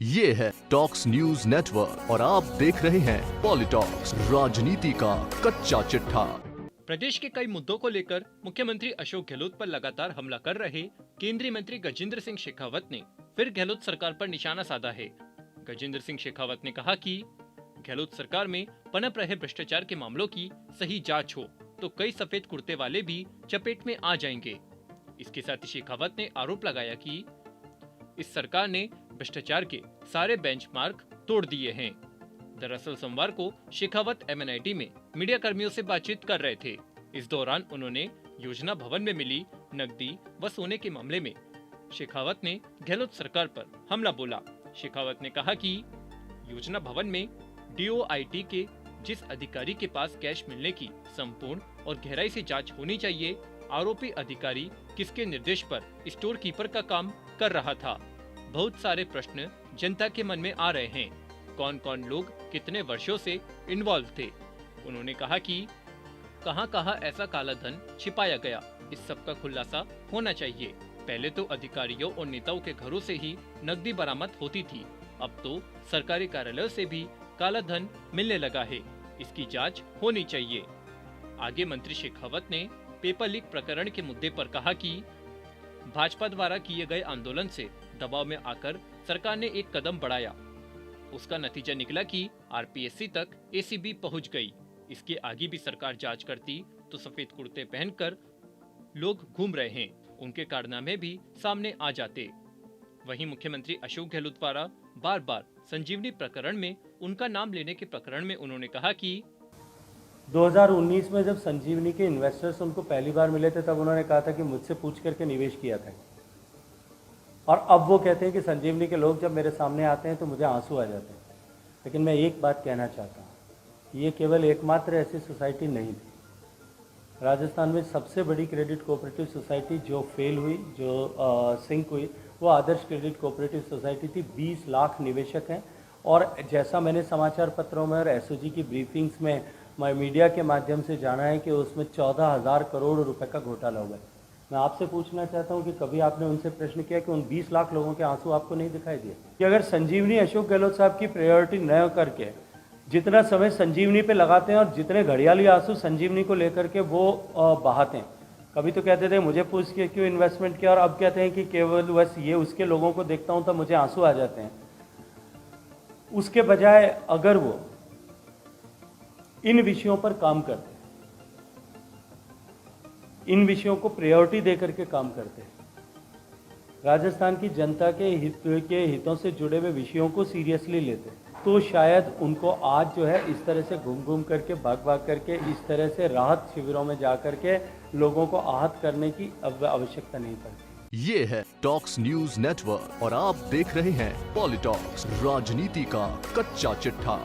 ये है talks news network और आप देख रहे हैं पॉलिटॉक्स, राजनीति का कच्चा चिट्ठा। प्रदेश के कई मुद्दों को लेकर मुख्यमंत्री अशोक गहलोत पर लगातार हमला कर रहे केंद्रीय मंत्री गजेंद्र सिंह शेखावत ने फिर गहलोत सरकार पर निशाना साधा है। गजेंद्र सिंह शेखावत ने कहा कि गहलोत सरकार में पनप रहे भ्रष्टाचार के मामलों की सही जांच हो तो कई सफेद कुर्ते वाले भी चपेट में आ जाएंगे। इसके साथ ही शेखावत ने आरोप लगाया कि इस सरकार ने भ्रष्टाचार के सारे बेंचमार्क तोड़ दिए हैं। दरअसल सोमवार को शेखावत MNIT में मीडिया कर्मियों से बातचीत कर रहे थे। इस दौरान उन्होंने योजना भवन में मिली नकदी व सोने के मामले में शेखावत ने गहलोत सरकार पर हमला बोला। शेखावत ने कहा कि योजना भवन में DOIT के जिस अधिकारी के पास कैश मिलने की संपूर्ण और गहराई से जांच होनी चाहिए, आरोपी अधिकारी किसके निर्देश पर स्टोर कीपर का काम कर रहा था। बहुत सारे प्रश्न जनता के मन में आ रहे हैं। कौन कौन लोग कितने वर्षों से इन्वॉल्व थे। उन्होंने कहा कि कहां ऐसा काला धन छिपाया गया, इस सब का खुलासा होना चाहिए। पहले तो अधिकारियों और नेताओं के घरों से ही नकदी बरामद होती थी, अब तो सरकारी कार्यालयों से भी काला धन मिलने लगा है। इसकी जांच होनी चाहिए। आगे मंत्री शेखावत ने पेपर लीक प्रकरण के मुद्दे पर कहा कि भाजपा द्वारा किए गए आंदोलन से दबाव में आकर सरकार ने एक कदम बढ़ाया। उसका नतीजा निकला कि RPSC तक ACB पहुंच गई। इसके आगे भी सरकार जांच करती तो सफेद कुर्ते पहनकर लोग घूम रहे हैं, उनके कारनामे भी सामने आ जाते। वहीं मुख्यमंत्री अशोक गहलोत द्वारा बार बार संजीवनी प्रकरण में उनका नाम लेने के प्रकरण में उन्होंने कहा कि 2019 में जब संजीवनी के इन्वेस्टर्स उनको पहली बार मिले थे तब उन्होंने कहा था कि मुझसे पूछ करके निवेश किया था, और अब वो कहते हैं कि संजीवनी के लोग जब मेरे सामने आते हैं तो मुझे आंसू आ जाते हैं। लेकिन मैं एक बात कहना चाहता हूँ, ये केवल एकमात्र ऐसी सोसाइटी नहीं थी। राजस्थान में सबसे बड़ी क्रेडिट कोऑपरेटिव सोसाइटी जो फेल हुई, जो सिंक हुई, वो आदर्श क्रेडिट कोऑपरेटिव सोसाइटी थी। 20 लाख निवेशक हैं, और जैसा मैंने समाचार पत्रों में और SOG की ब्रीफिंग्स में मीडिया के माध्यम से जाना है कि उसमें 14,000 करोड़ रुपए का घोटाला हुआ है। मैं आपसे पूछना चाहता हूं कि कभी आपने उनसे प्रश्न किया कि उन 20 लाख लोगों के आंसू आपको नहीं दिखाई दिए? कि अगर संजीवनी अशोक गहलोत साहब की प्रायोरिटी न करके जितना समय संजीवनी पे लगाते हैं और जितने घड़ियाली आंसू संजीवनी को लेकर के वो बहाते हैं, कभी तो कहते थे मुझे पूछ के क्यों इन्वेस्टमेंट किया, और अब कहते हैं कि केवल बस ये उसके लोगों को देखता हूँ तब मुझे आंसू आ जाते हैं। उसके बजाय अगर वो इन विषयों पर काम करते, इन विषयों को प्रायोरिटी देकर के काम करते, राजस्थान की जनता के हितों से जुड़े हुए विषयों को सीरियसली लेते, तो शायद उनको आज जो है इस तरह से घूम घूम करके भाग करके इस तरह से राहत शिविरों में जा करके लोगों को आहत करने की आवश्यकता नहीं पड़ती। ये है टॉक्स न्यूज नेटवर्क और आप देख रहे हैं पॉलिटॉक्स, राजनीति का कच्चा चिट्ठा।